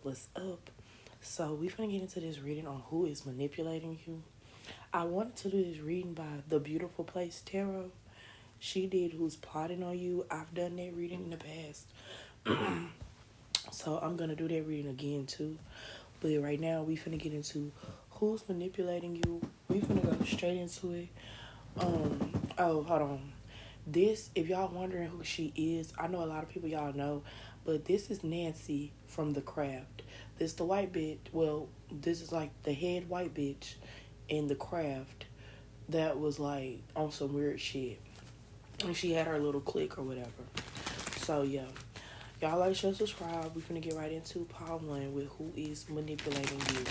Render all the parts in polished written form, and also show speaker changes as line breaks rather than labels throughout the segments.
What's up? So we finna get into this reading on who is manipulating you. I wanted to do this reading by The Beautiful Place Tarot. She did Who's Plotting on You. I've done that reading in the past. So I'm gonna do that reading again too. But right now we finna get into who's manipulating you. We finna go straight into it. Hold on. This, if y'all wondering who she is, I know a lot of people y'all know, but this is Nancy from The Craft. This the white bitch. Well, this is like the head white bitch in The Craft that was like on some weird shit. And she had her little clique or whatever. So yeah. Y'all like, share, subscribe. We finna get right into part one with who is manipulating you.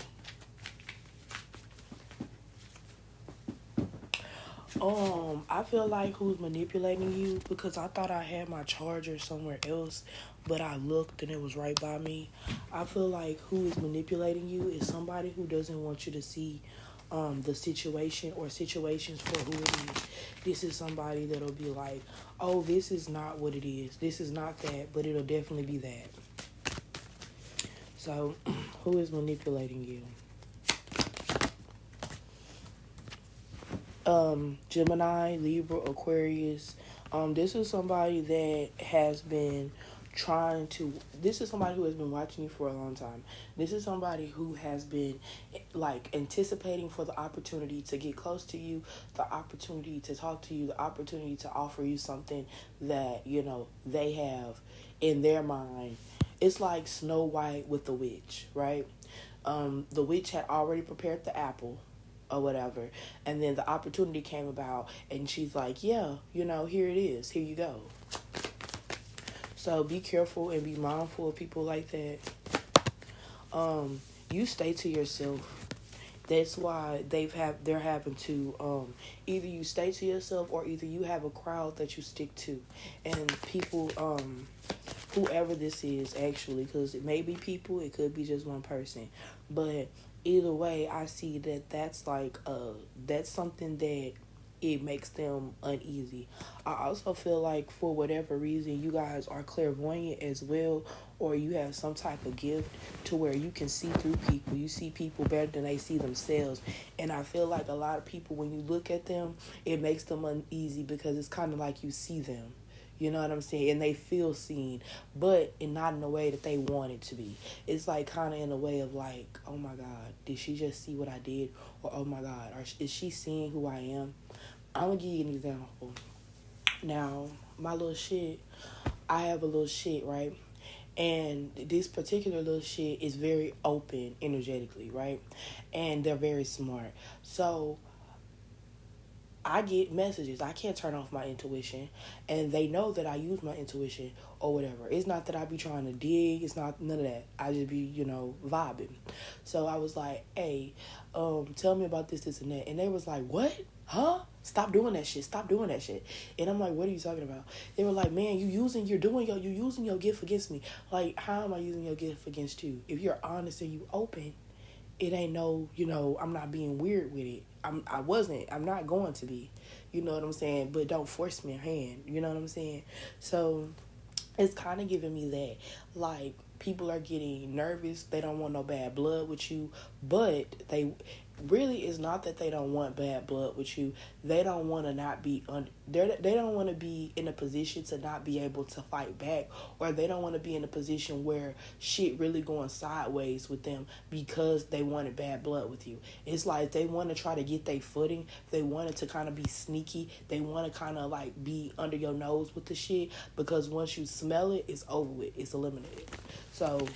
I feel like who's manipulating you, because I thought I had my charger somewhere else, but I looked and it was right by me. I feel like who is manipulating you is somebody who doesn't want you to see the situation or situations for who it is. This is somebody that'll be like, oh, this is not what it is. This is not that, but it'll definitely be that. So, who is manipulating you? Gemini, Libra, Aquarius. This is somebody that has been this is somebody who has been watching you for a long time. This is somebody who has been like anticipating for the opportunity to get close to you, the opportunity to talk to you, the opportunity to offer you something that, they have in their mind. It's like Snow White with the witch, right? The witch had already prepared the apple or whatever, and then the opportunity came about and she's like, yeah, here it is, here you go. So be careful and be mindful of people like that. You stay to yourself. That's why they're having to either you stay to yourself or either you have a crowd that you stick to. And people, whoever this is actually, because it may be people, it could be just one person, but either way, I see that that's like that's something that it makes them uneasy. I also feel like for whatever reason you guys are clairvoyant as well, or you have some type of gift to where you can see through people. You see people better than they see themselves. And I feel like a lot of people, when you look at them, it makes them uneasy because it's kind of like you see them. You know what I'm saying? And they feel seen, but not in a way that they want it to be. It's like kind of in a way of like, oh my God, did she just see what I did? Or oh my God, is she seeing who I am? I'm going to give you an example. Now, my little shit, I have a little shit, right? And this particular little shit is very open energetically, right? And they're very smart. So I get messages. I can't turn off my intuition. And they know that I use my intuition or whatever. It's not that I be trying to dig. It's not none of that. I just be, vibing. So I was like, hey, tell me about this, and that. And they was like, what? Huh? Stop doing that shit. Stop doing that shit. And I'm like, what are you talking about? They were like, man, you're using your gift against me. Like, how am I using your gift against you? If you're honest and you open, it ain't no, I'm not being weird with it. I'm not going to be, you know what I'm saying? But don't force me a hand, you know what I'm saying? So it's kind of giving me that, like, people are getting nervous. They don't want no bad blood with you, but they really, it's not that they don't want bad blood with you. They don't want to not be they don't want to be in a position to not be able to fight back, or they don't want to be in a position where shit really going sideways with them because they wanted bad blood with you. It's like they want to try to get their footing. They wanted to kind of be sneaky. They want to kind of like be under your nose with the shit, because once you smell it, it's over with. It's eliminated. So,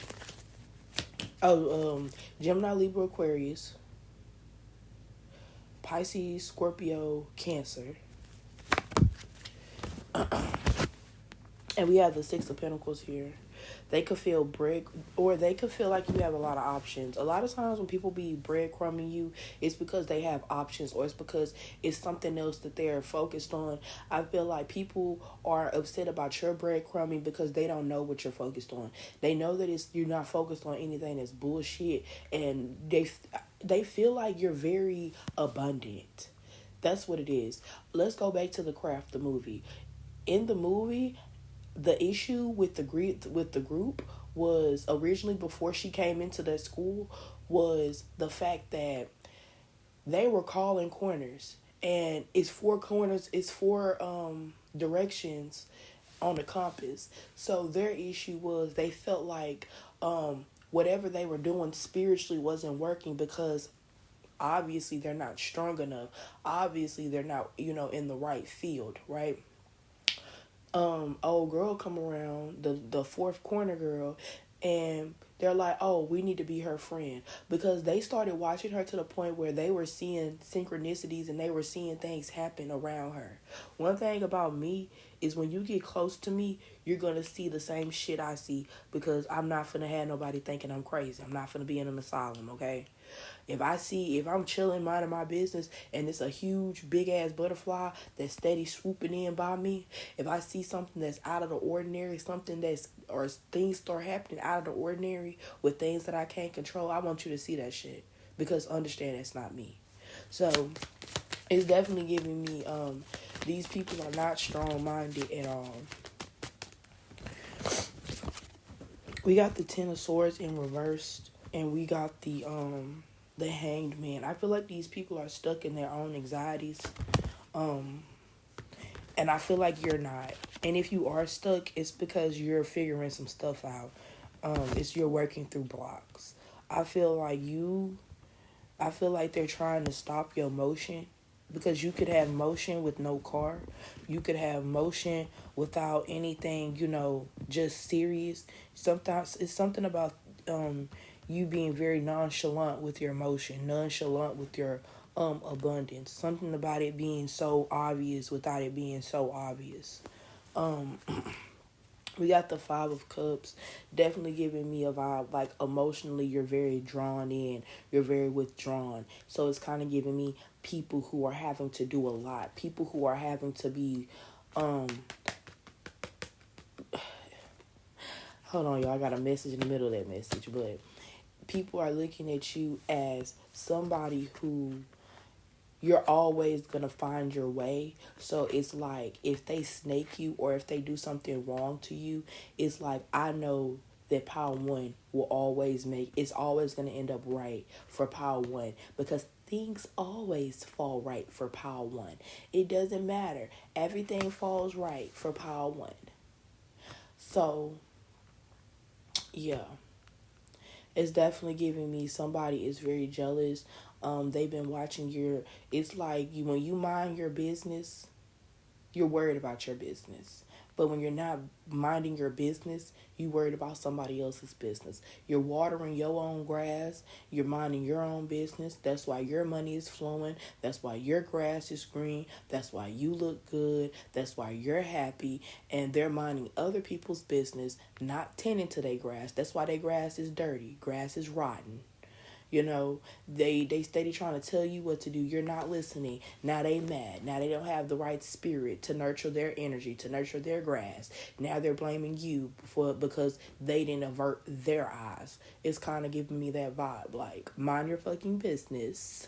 Gemini, Libra, Aquarius, Pisces, Scorpio, Cancer. And we have the Six of Pentacles here. They could feel or they could feel like you have a lot of options. A lot of times when people be breadcrumbing you, it's because they have options, or it's because it's something else that they're focused on. I feel like people are upset about your breadcrumbing because they don't know what you're focused on. They know that you're not focused on anything that's bullshit, and they feel like you're very abundant. That's what it is. Let's go back to The Craft, the movie. In the movie, the issue with the group was originally, before she came into that school, was the fact that they were calling corners, and it's four corners, it's four directions on the compass. So their issue was they felt like whatever they were doing spiritually wasn't working, because obviously they're not strong enough. Obviously they're not, in the right field, right? Old girl come around, the fourth corner girl, and they're like, oh, we need to be her friend, because they started watching her to the point where they were seeing synchronicities and they were seeing things happen around her. One thing about me is, when you get close to me, you're gonna see the same shit I see, because I'm not finna have nobody thinking I'm crazy. I'm not finna be in an asylum, okay? If I'm chilling, minding my business, and it's a huge, big ass butterfly that's steady swooping in by me, if I see something that's out of the ordinary, or things start happening out of the ordinary with things that I can't control, I want you to see that shit, because understand that's not me. So it's definitely giving me, these people are not strong-minded at all. We got the Ten of Swords in reverse, and we got the Hanged Man. I feel like these people are stuck in their own anxieties. And I feel like you're not. And if you are stuck, it's because you're figuring some stuff out. It's you're working through blocks. I feel like they're trying to stop your motion, because you could have motion with no car. You could have motion without anything, just serious. Sometimes it's something about you being very nonchalant with your emotion, nonchalant with your abundance. Something about it being so obvious without it being so obvious. We got the Five of Cups, definitely giving me a vibe like emotionally you're very drawn in, you're very withdrawn. So it's kind of giving me people who are having to do a lot, people who are having to be hold on, y'all, I got a message in the middle of that message, but people are looking at you as somebody who you're always going to find your way. So it's like, if they snake you or if they do something wrong to you, it's like, I know that Power One it's always going to end up right for Power One, because things always fall right for Power One. It doesn't matter. Everything falls right for Power One. So, yeah. It's definitely giving me somebody is very jealous. They've been watching it's like when you mind your business, you're worried about your business. But when you're not minding your business, you worried about somebody else's business. You're watering your own grass. You're minding your own business. That's why your money is flowing. That's why your grass is green. That's why you look good. That's why you're happy. And they're minding other people's business, not tending to their grass. That's why their grass is dirty. Grass is rotten. They steady trying to tell you what to do. You're not listening. Now they mad. Now they don't have the right spirit to nurture their energy, to nurture their grass. Now they're blaming you because they didn't avert their eyes. It's kind of giving me that vibe, like, mind your fucking business,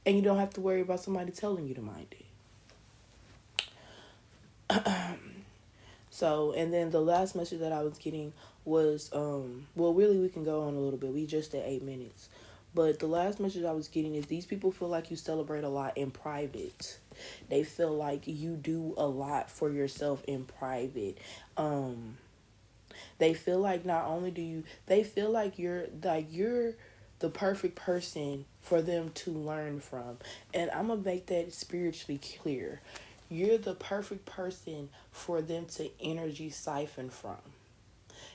and you don't have to worry about somebody telling you to mind it. So, and then the last message that I was getting was, really we can go on a little bit. We just at 8 minutes. But the last message I was getting is, these people feel like you celebrate a lot in private. They feel like you do a lot for yourself in private. They feel like they feel like you're the perfect person for them to learn from. And I'm going to make that spiritually clear. You're the perfect person for them to energy siphon from.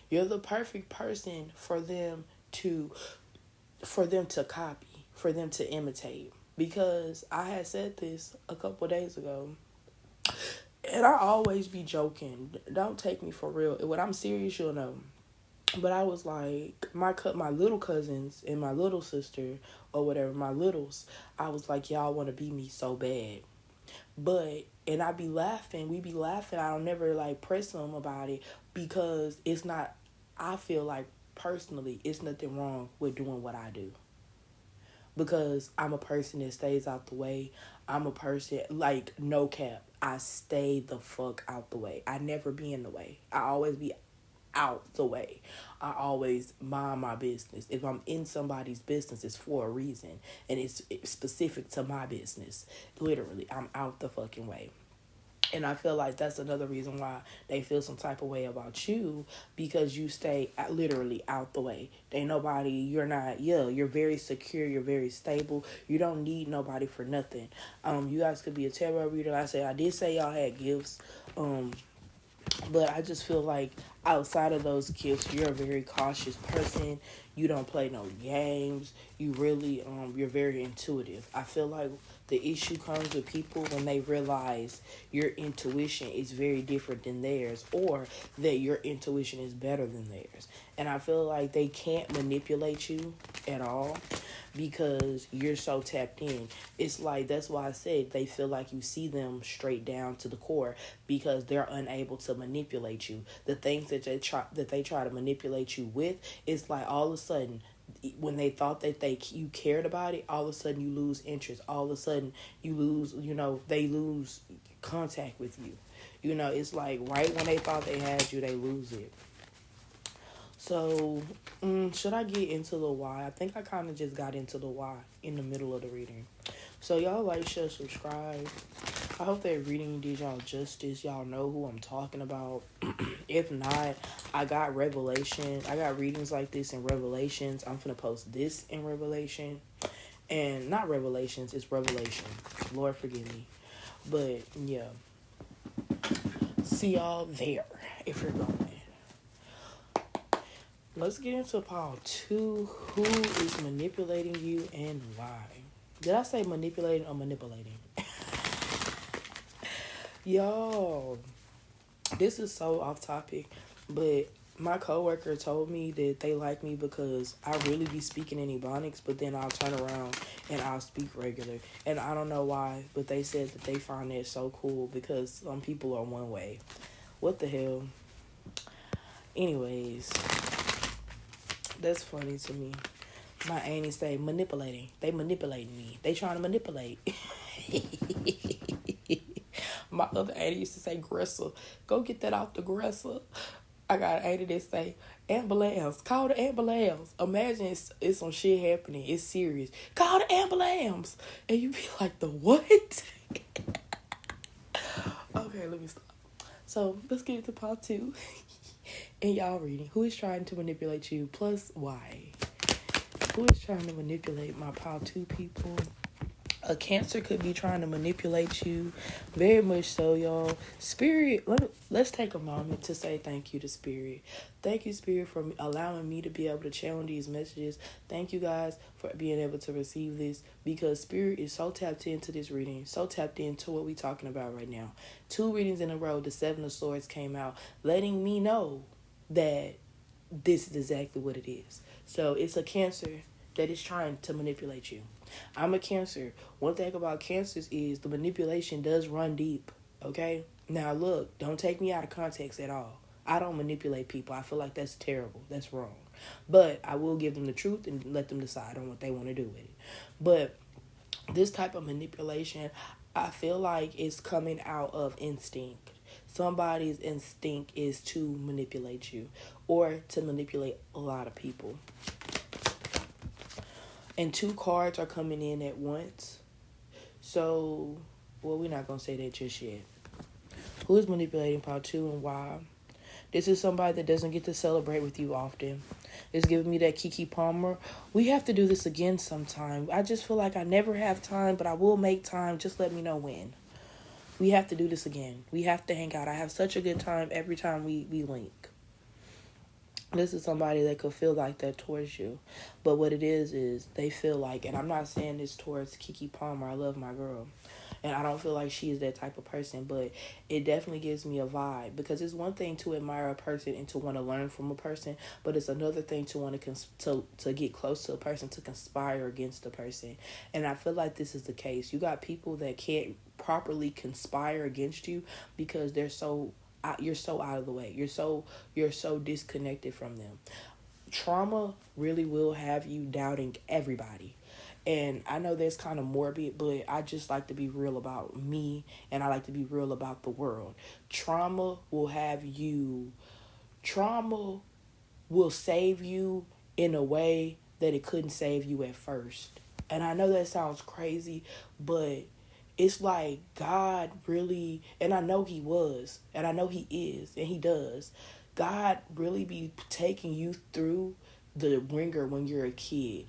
You're the perfect person for them to copy, for them to imitate. Because I had said this a couple days ago, and I always be joking. Don't take me for real. When I'm serious, you'll know. But I was like, my little cousins and my little sister or whatever, my littles, I was like, y'all want to be me so bad. And I be laughing, we be laughing. I don't never press them about it, because it's not, I feel like personally, it's nothing wrong with doing what I do. Because I'm a person that stays out the way. I'm a person, no cap. I stay the fuck out the way. I never be in the way. I always be out the way. I always mind my business. If I'm in somebody's business, it's for a reason. And it's specific to my business. Literally, I'm out the fucking way. And I feel like that's another reason why they feel some type of way about you, because you stay literally out the way. Ain't nobody, you're not, you're very secure, you're very stable. You don't need nobody for nothing. You guys could be a tarot reader. Like I did say y'all had gifts. But I just feel like outside of those gifts, you're a very cautious person. You don't play no games. You really, you're very intuitive. I feel like the issue comes with people when they realize your intuition is very different than theirs, or that your intuition is better than theirs. And I feel like they can't manipulate you at all because you're so tapped in. It's like, that's why I said they feel like you see them straight down to the core, because they're unable to manipulate you. The things that they try to manipulate you with, it's like all of a sudden, when they thought that you cared about it, all of a sudden you lose interest. All of a sudden you lose, they lose contact with you. It's like right when they thought they had you, they lose it. So, should I get into the why? I think I kind of just got into the why in the middle of the reading. So, y'all like, share, subscribe. I hope that reading did y'all justice. Y'all know who I'm talking about. If not, I got Revelation. I got readings like this in Revelations. I'm finna post this in Revelation. And not Revelations, it's Revelation. Lord forgive me. But, yeah. See y'all there if you're going. Let's get into part 2. Who is manipulating you and why? Did I say manipulating or manipulating? Yo, this is so off topic, but my coworker told me that they like me because I really be speaking in Ebonics, but then I'll turn around and I'll speak regular. And I don't know why, but they said that they find that so cool because some people are one way. What the hell? Anyways, that's funny to me. My aunties say manipulating. They manipulating me. They trying to manipulate. My other auntie used to say gristle. Go get that off the gristle. I got an auntie that say ambulance. Call the ambulance. Imagine it's some shit happening. It's serious. Call the ambulance. And you be like, the what? Okay, let me stop. So let's get into part 2. And y'all reading. Who is trying to manipulate you? Plus why? Who is trying to manipulate my part 2 people? A Cancer could be trying to manipulate you. Very much so, y'all. Spirit, let's take a moment to say thank you to Spirit. Thank you, Spirit, for allowing me to be able to channel these messages. Thank you, guys, for being able to receive this, because Spirit is so tapped into this reading, so tapped into what we're talking about right now. 2 readings in a row, the 7 of Swords came out, letting me know that this is exactly what it is. So it's a Cancer that is trying to manipulate you. I'm a Cancer. One thing about Cancers is the manipulation does run deep, okay? Now, look, don't take me out of context at all. I don't manipulate people. I feel like that's terrible. That's wrong. But I will give them the truth and let them decide on what they want to do with it. But this type of manipulation, I feel like it's coming out of instinct. Somebody's instinct is to manipulate you or to manipulate a lot of people. And 2 cards are coming in at once. So, well, we're not going to say that just yet. Who is manipulating part 2 and why? This is somebody that doesn't get to celebrate with you often. It's giving me that Keke Palmer. We have to do this again sometime. I just feel like I never have time, but I will make time. Just let me know when. We have to do this again. We have to hang out. I have such a good time every time we link. This is somebody that could feel like that towards you. But what it is they feel like, and I'm not saying this towards Keke Palmer. I love my girl. And I don't feel like she is that type of person. But it definitely gives me a vibe. Because it's one thing to admire a person and to want to learn from a person. But it's another thing to want to get close to a person, to conspire against a person. And I feel like this is the case. You got people that can't properly conspire against you because you're so out of the way. You're so disconnected from them. Trauma really will have you doubting everybody. And I know that's kind of morbid, but I just like to be real about me, and I like to be real about the world. Trauma will have you, trauma will save you in a way that it couldn't save you at first. And I know that sounds crazy, but it's like God really, and I know He was, and I know He is, and He does. God really be taking you through the ringer when you're a kid,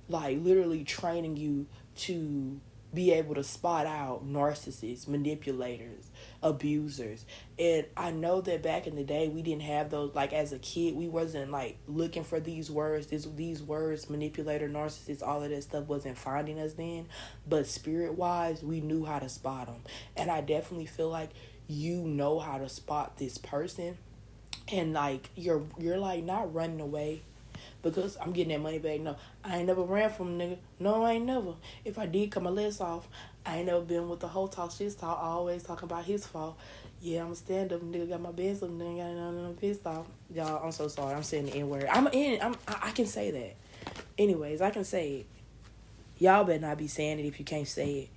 like literally training you to be able to spot out narcissists, manipulators, abusers. And I know that back in the day we didn't have those, like as a kid we wasn't like looking for these words, these words, manipulator, narcissist, all of that stuff wasn't finding us then, but spirit wise we knew how to spot them. And I definitely feel like you know how to spot this person, and like you're like not running away because I'm getting that money back. No, I ain't never ran from a nigga. No, I ain't never. If I did cut my legs off, I ain't never been with the whole talk shit talk, always talking about his fault. Yeah, I'm a stand up nigga, got my beds up, nigga got nothing pissed off. Y'all, I'm so sorry. I'm saying the N word. I can say that. Anyways, I can say it. Y'all better not be saying it if you can't say it.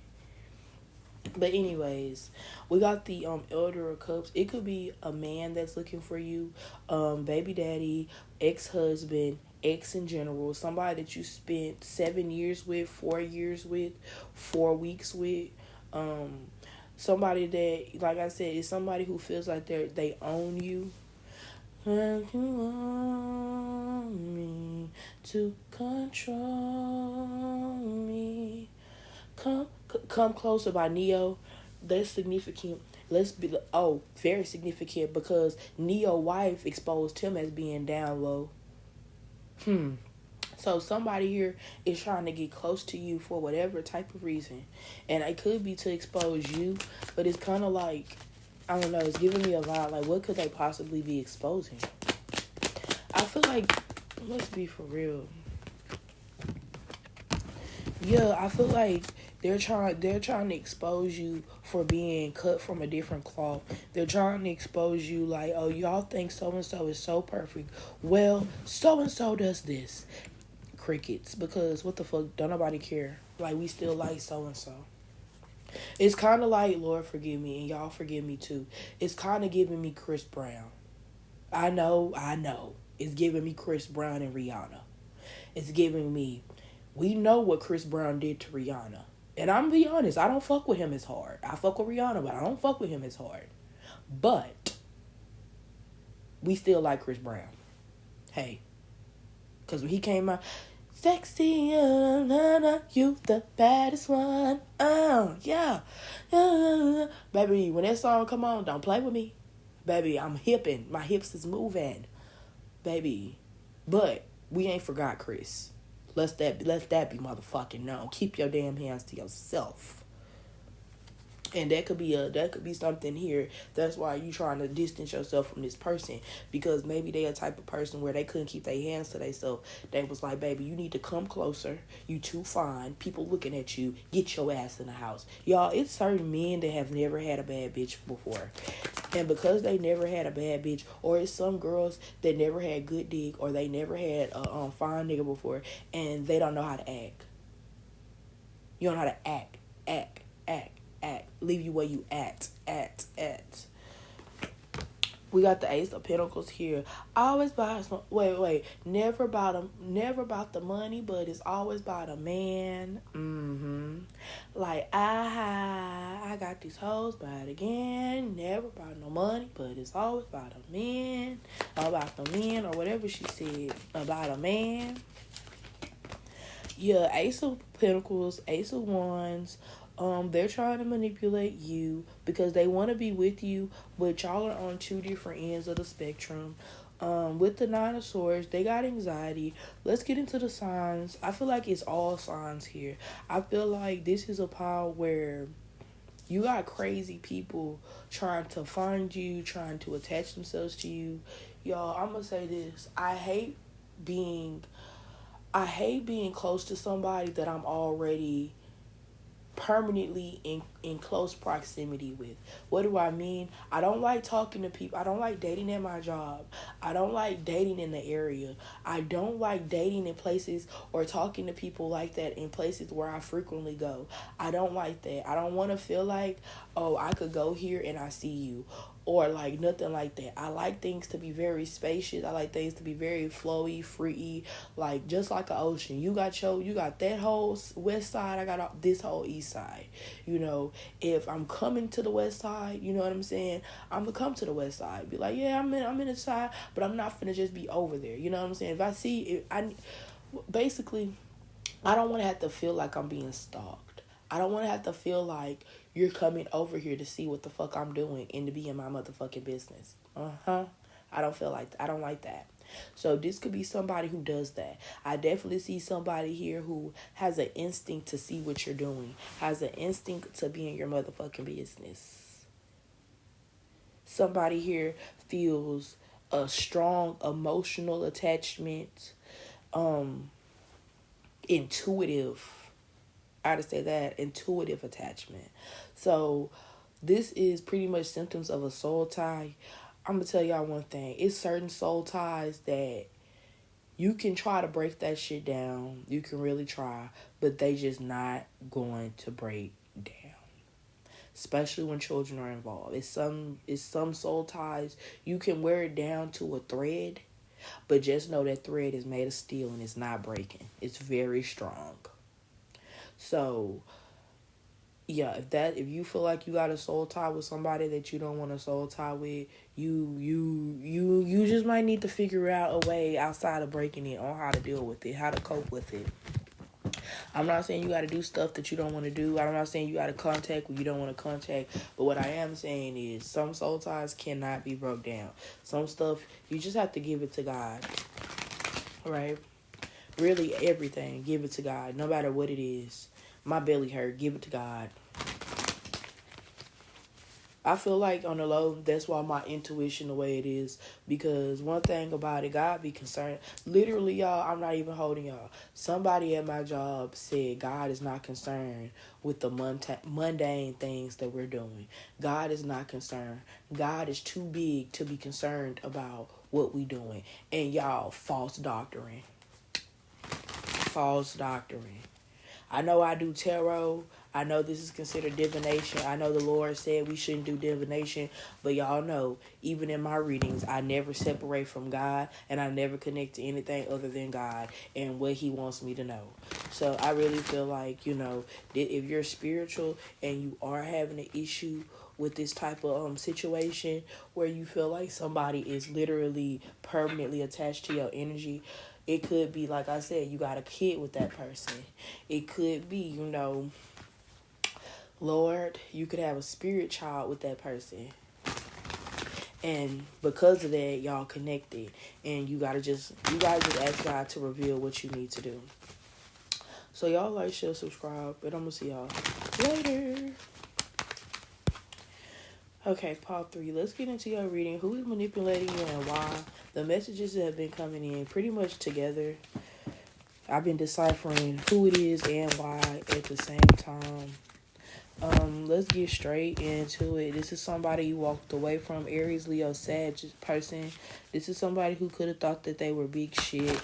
But anyways, we got the Elder of Cups. It could be a man that's looking for you, baby daddy, ex-husband, ex in general, somebody that you spent 7 years with, 4 years with, 4 weeks with, somebody that, like I said, is somebody who feels like they own you. Like you want me to control me. Come Closer by Neo. That's significant. Very significant because Neo wife exposed him as being down low. So somebody here is trying to get close to you for whatever type of reason. And it could be to expose you, but it's kind of like, I don't know, it's giving me a vibe. Like, what could they possibly be exposing? I feel like, let's be for real. Yeah, I feel like they're trying to expose you for being cut from a different cloth. They're trying to expose you like, oh, y'all think so-and-so is so perfect. Well, so-and-so does this. Crickets. Because what the fuck, don't nobody care. Like, we still like so-and-so. It's kind of like, Lord forgive me, and y'all forgive me too. It's kind of giving me Chris Brown. I know. It's giving me Chris Brown and Rihanna. It's giving me, we know what Chris Brown did to Rihanna. And I'm gonna be honest, I don't fuck with him as hard. I fuck with Rihanna, but I don't fuck with him as hard. But we still like Chris Brown. Hey. Because when he came out, sexy, you the baddest one. Oh, yeah. Baby, when that song come on, don't play with me. Baby, I'm hipping. My hips is moving. Baby. But we ain't forgot Chris. Let that be motherfucking known. Keep your damn hands to yourself. And that could be something here. That's why you trying to distance yourself from this person, because maybe they a type of person where they couldn't keep their hands to themselves. They was like, baby, you need to come closer. You too fine. People looking at you. Get your ass in the house. Y'all, it's certain men that have never had a bad bitch before. And because they never had a bad bitch, or it's some girls that never had good dick, or they never had a fine nigga before, and they don't know how to act. You don't know how to act. Leave you where you at. We got the Ace of Pentacles here. Always buy some. Wait. Never about the money, but it's always about a man. Like I got these hoes, but again, never about no money, but it's always about a man, about the men, or whatever she said about a man. Yeah, Ace of Pentacles, Ace of Wands. They're trying to manipulate you because they want to be with you, but y'all are on two different ends of the spectrum. With the Nine of Swords, they got anxiety. Let's get into the signs. I feel like it's all signs here. I feel like this is a pile where you got crazy people trying to find you, trying to attach themselves to you. Y'all, I'm going to say this. I hate being close to somebody that I'm already permanently in close proximity with. What do I mean? I don't like talking to people. I don't like dating at my job. I don't like dating in the area. I don't like dating in places or talking to people like that in places where I frequently go. I don't like that. I don't want to feel like, oh, I could go here and I see you. Or like nothing like that. I like things to be very spacious. I like things to be very flowy, free, like just like an ocean. You got that whole west side. I got this whole east side. You know, if I'm coming to the west side, you know what I'm saying, I'm gonna come to the west side. Be like, yeah, I'm in the side, but I'm not finna just be over there. You know what I'm saying? If I see, basically, I don't want to have to feel like I'm being stalked. I don't want to have to feel like you're coming over here to see what the fuck I'm doing and to be in my motherfucking business. I don't feel like I don't like that. So this could be somebody who does that. I definitely see somebody here who has an instinct to see what you're doing, has an instinct to be in your motherfucking business. Somebody here feels a strong emotional attachment, intuitive. I'd say that, intuitive attachment. So this is pretty much symptoms of a soul tie. I'm going to tell y'all one thing. It's certain soul ties that you can try to break that shit down. You can really try, but they just not going to break down. Especially when children are involved. It's some soul ties. You can wear it down to a thread, but just know that thread is made of steel and it's not breaking. It's very strong. So, yeah, if you feel like you got a soul tie with somebody that you don't want a soul tie with, you just might need to figure out a way outside of breaking it on how to deal with it, how to cope with it. I'm not saying you got to do stuff that you don't want to do. I'm not saying you got to contact what you don't want to contact. But what I am saying is some soul ties cannot be broke down. Some stuff, you just have to give it to God, right? Really, everything, give it to God, no matter what it is. My belly hurt, give it to God. I feel like on the low, that's why my intuition the way it is. Because one thing about it, God be concerned. Literally, y'all, I'm not even holding y'all. Somebody at my job said God is not concerned with the mundane things that we're doing. God is not concerned. God is too big to be concerned about what we doing. And y'all, false doctrine. False doctrine. I know I do tarot. I know this is considered divination. I know the Lord said we shouldn't do divination. But y'all know, even in my readings, I never separate from God. And I never connect to anything other than God and what he wants me to know. So I really feel like, you know, that if you're spiritual and you are having an issue with this type of situation where you feel like somebody is literally permanently attached to your energy, it could be, like I said, you got a kid with that person. It could be, you know, Lord, you could have a spirit child with that person. And because of that, y'all connected. And you gotta just ask God to reveal what you need to do. So y'all like, share, subscribe, and I'm gonna see y'all later. Okay, part 3. Let's get into your reading. Who is manipulating you and why? The messages that have been coming in pretty much together. I've been deciphering who it is and why at the same time. Let's get straight into it. This is somebody you walked away from. Aries, Leo, Sag person. This is somebody who could have thought that they were big shit.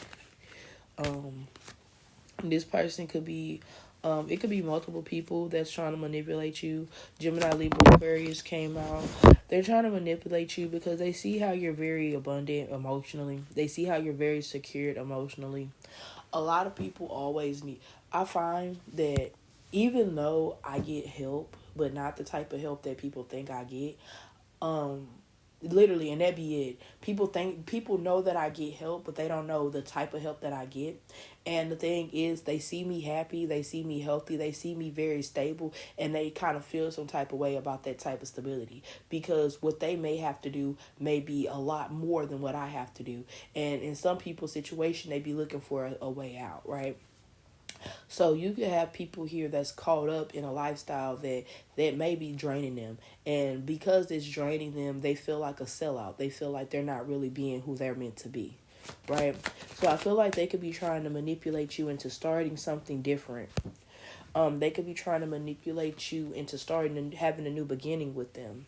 This person could be... it could be multiple people that's trying to manipulate you. Gemini, Libra, Aquarius came out. They're trying to manipulate you because they see how you're very abundant emotionally. They see how you're very secured emotionally. A lot of people always need... I find that even though I get help, but not the type of help that people think I get, literally, and that be it. People know that I get help, but they don't know the type of help that I get. And the thing is, they see me happy, they see me healthy, they see me very stable, and they kind of feel some type of way about that type of stability. Because what they may have to do may be a lot more than what I have to do. And in some people's situation, they be looking for a way out, right? So you could have people here that's caught up in a lifestyle that may be draining them. And because it's draining them, they feel like a sellout. They feel like they're not really being who they're meant to be, right? So I feel like they could be trying to manipulate you into starting something different. They could be trying to manipulate you into starting and having a new beginning with them.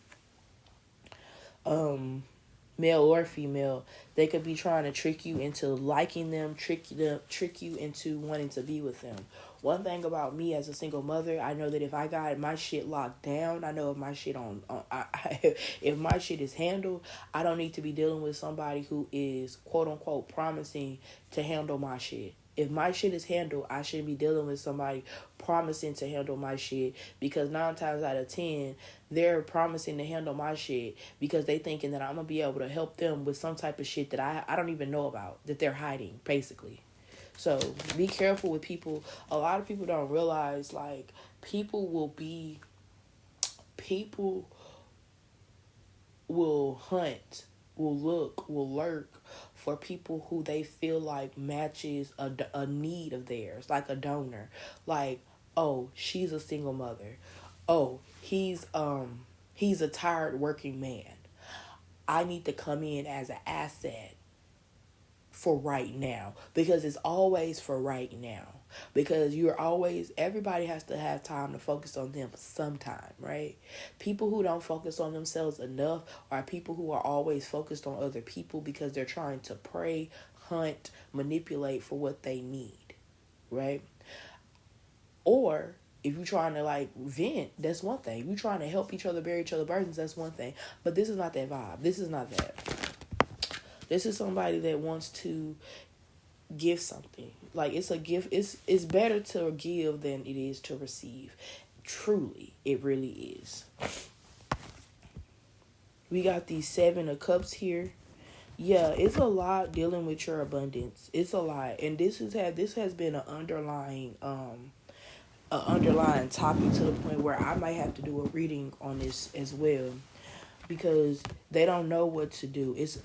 Male or female, they could be trying to trick you into liking them, trick you into wanting to be with them. One thing about me as a single mother, I know that if I got my shit locked down, I know if my shit if my shit is handled, I don't need to be dealing with somebody who is quote unquote promising to handle my shit. If my shit is handled, I shouldn't be dealing with somebody promising to handle my shit, because 9 times out of 10, they're promising to handle my shit because they thinking that I'm going to be able to help them with some type of shit that I don't even know about, that they're hiding, basically. So be careful with people. A lot of people don't realize, like, people will hunt, will look, will lurk for people who they feel like matches a need of theirs, like a donor. Like, oh, she's a single mother. Oh, he's a tired working man. I need to come in as an asset for right now, because it's always for right now. Because everybody has to have time to focus on them sometime, right? People who don't focus on themselves enough are people who are always focused on other people because they're trying to prey, hunt, manipulate for what they need, right? Or if you're trying to like vent, that's one thing. If you're trying to help each other bear each other's burdens, that's one thing. But this is not that vibe. This is not that. This is somebody that wants to give something. Like, it's a gift. It's better to give than it is to receive. Truly, it really is. We got these 7 of Cups here. Yeah, it's a lot dealing with your abundance. It's a lot, and this has been an underlying topic to the point where I might have to do a reading on this as well, because they don't know what to do. This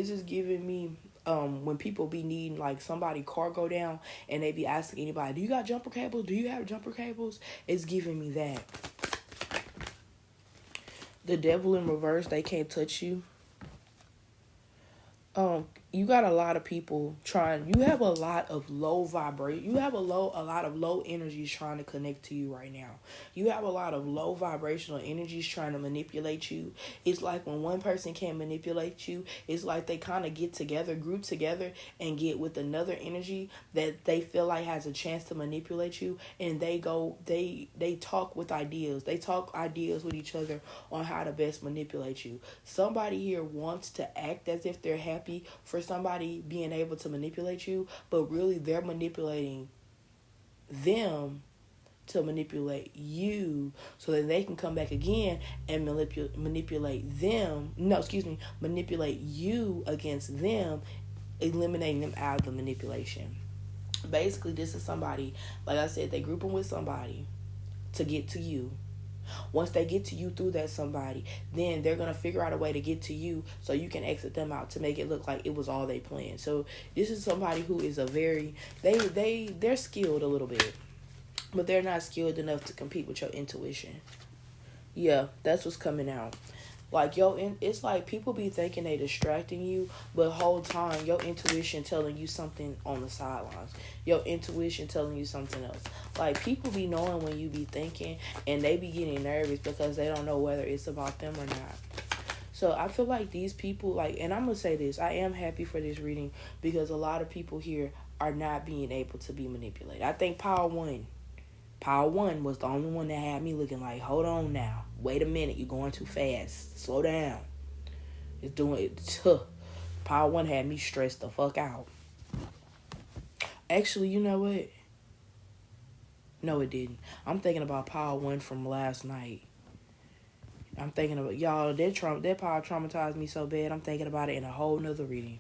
is giving me when people be needing, like, somebody car go down and they be asking anybody, do you got jumper cables? Do you have jumper cables? It's giving me that. The Devil in reverse, they can't touch you. You got a lot of people you have a lot of low vibration. You have a lot of low energies trying to connect to you right now. You have a lot of low vibrational energies trying to manipulate you. It's like when one person can't manipulate you, it's like they kind of group together and get with another energy that they feel like has a chance to manipulate you, and they talk with ideas. They talk ideas with each other on how to best manipulate you. Somebody here wants to act as if they're happy for somebody being able to manipulate you, but really they're manipulating them to manipulate you so that they can come back again and manipulate you against them, eliminating them out of the manipulation. Basically, this is somebody, like I said, they group them with somebody to get to you. Once they get to you through that somebody, then they're going to figure out a way to get to you so you can exit them out to make it look like it was all they planned. So this is somebody who is they're skilled a little bit, but they're not skilled enough to compete with your intuition. Yeah, that's what's coming out. Like, it's like people be thinking they distracting you, but whole time your intuition telling you something on the sidelines. Your intuition telling you something else. Like, people be knowing when you be thinking, and they be getting nervous because they don't know whether it's about them or not. So I feel like these people, like, and I'm gonna say this, I am happy for this reading because a lot of people here are not being able to be manipulated. I think Power One was the only one that had me looking like, hold on now. Wait a minute, you're going too fast. Slow down. It's doing it. Power One had me stressed the fuck out. Actually, you know what? No, it didn't. I'm thinking about Power One from last night. I'm thinking about, y'all, that power traumatized me so bad, I'm thinking about it in a whole nother reading.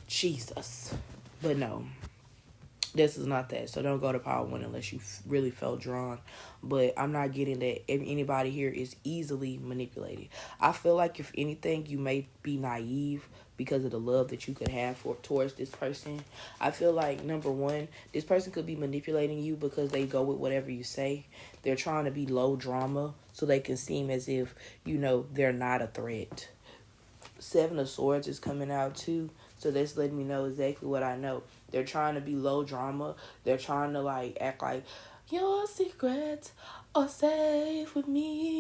Jesus. But no. This is not that. So don't go to Power One unless you really felt drawn. But I'm not getting that anybody here is easily manipulated. I feel like, if anything, you may be naive because of the love that you could have towards this person. I feel like, number one, this person could be manipulating you because they go with whatever you say. They're trying to be low drama so they can seem as if, they're not a threat. 7 of Swords is coming out too. So that's letting me know exactly what I know. They're trying to be low drama. They're trying to like act like your secrets are safe with me.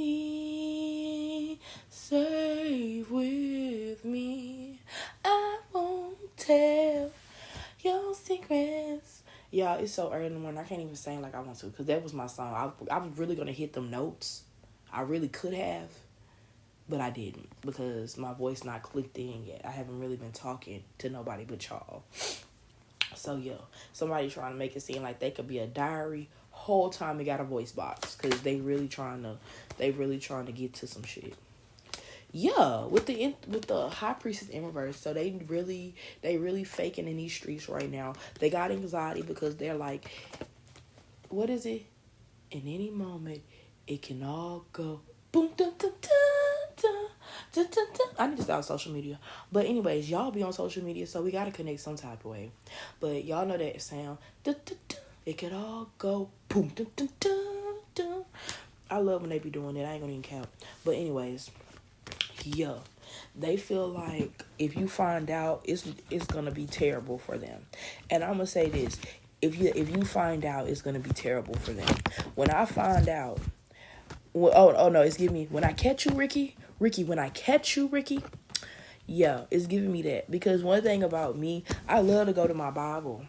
Safe with me. I won't tell your secrets. Yeah, it's so early in the morning. I can't even sing like I want to because that was my song. I was really going to hit them notes. I really could have, but I didn't because my voice not clicked in yet. I haven't really been talking to nobody but y'all. So, yeah, somebody trying to make it seem like they could be a diary whole time they got a voice box because they really trying to get to some shit. Yeah, with the high priestess in reverse, so they really faking in these streets right now. They got anxiety because they're like, what is it? In any moment, it can all go boom dun dun dun dun dun dun dun. I need to start social media, but anyways, y'all be on social media, so we gotta connect some type of way. But y'all know that sound. Dun, dun, dun. It can all go boom dun dun dun dun. I love when they be doing that. I ain't gonna even count. But anyways. Yeah, they feel like if you find out, it's gonna be terrible for them. And I'm gonna say this: if you find out, it's gonna be terrible for them. When I find out, oh no, it's giving me when I catch you, Ricky. When I catch you, Ricky. Yeah, it's giving me that because one thing about me, I love to go to my Bible.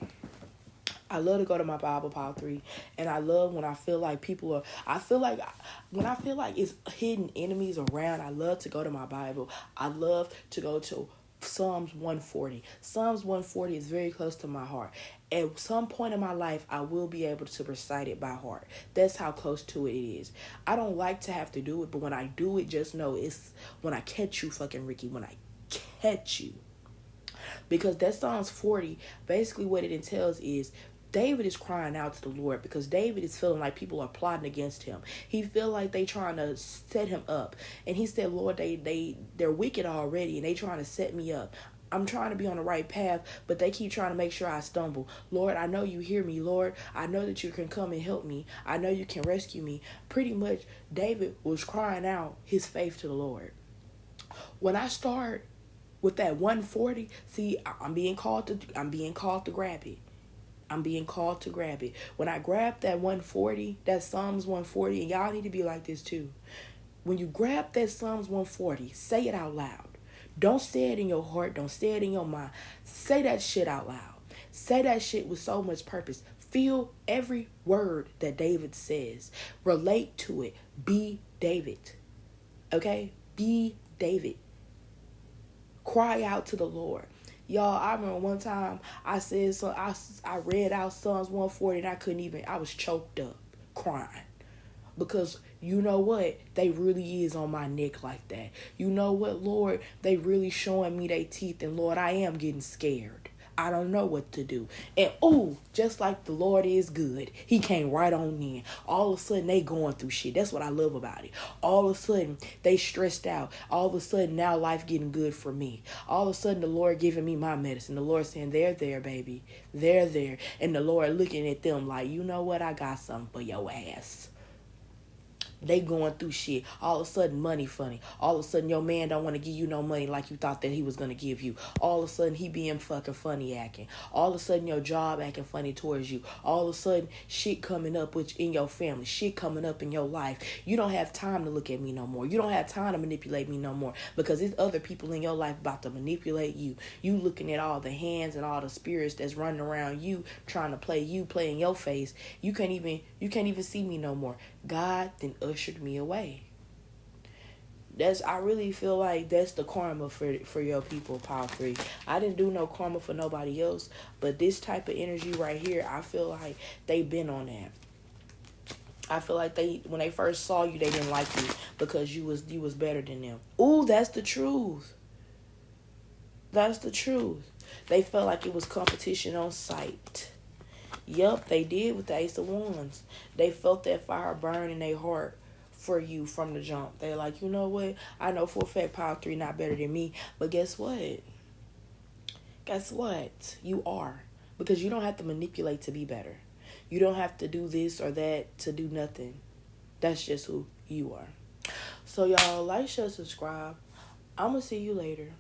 I love to go to my Bible, Part 3, and I love when I feel like when I feel like it's hidden enemies around, I love to go to my Bible. I love to go to Psalms 140. Psalms 140 is very close to my heart. At some point in my life, I will be able to recite it by heart. That's how close to it is. I don't like to have to do it, but when I do it, just know it's when I catch you, fucking Ricky, when I catch you. Because that Psalms 40, basically what it entails is David is crying out to the Lord because David is feeling like people are plotting against him. He feel like they trying to set him up. And he said, Lord, they're wicked already and they trying to set me up. I'm trying to be on the right path, but they keep trying to make sure I stumble. Lord, I know you hear me. Lord, I know that you can come and help me. I know you can rescue me. Pretty much, David was crying out his faith to the Lord. When I start with that 140, see, I'm being called to grab it. I'm being called to grab it. When I grab that 140, that Psalms 140, and y'all need to be like this too. When you grab that Psalms 140, say it out loud. Don't say it in your heart. Don't say it in your mind. Say that shit out loud. Say that shit with so much purpose. Feel every word that David says. Relate to it. Be David. Okay? Be David. Cry out to the Lord. Y'all, I remember one time I said so. I read out Psalms 140 and I was choked up crying. Because you know what? They really is on my neck like that. You know what, Lord? They really showing me their teeth. And Lord, I am getting scared. I don't know what to do. And just like the Lord is good, he came right on in. All of a sudden, they going through shit. That's what I love about it. All of a sudden, they stressed out. All of a sudden, now life getting good for me. All of a sudden, the Lord giving me my medicine. The Lord saying, they're there, baby. They're there. And the Lord looking at them like, you know what? I got something for your ass. They going through shit. All of a sudden, money funny. All of a sudden, your man don't want to give you no money like you thought that he was going to give you. All of a sudden, he being fucking funny acting. All of a sudden, your job acting funny towards you. All of a sudden, shit coming up in your family. Shit coming up in your life. You don't have time to look at me no more. You don't have time to manipulate me no more. Because there's other people in your life about to manipulate you. You looking at all the hands and all the spirits that's running around you, trying to play in your face. You can't even see me no more. God then ushered me away. I really feel like that's the karma for your people, Power 3. I didn't do no karma for nobody else, but this type of energy right here, I feel like they been on that. I feel like when they first saw you, they didn't like you because you was better than them. Ooh, that's the truth. That's the truth. They felt like it was competition on sight. Yup, they did with the Ace of Wands. They felt that fire burn in their heart for you from the jump. They're like, you know what? I know for a fact Power 3 not better than me. But guess what? Guess what? You are. Because you don't have to manipulate to be better. You don't have to do this or that to do nothing. That's just who you are. So y'all, like, share, subscribe. I'm going to see you later.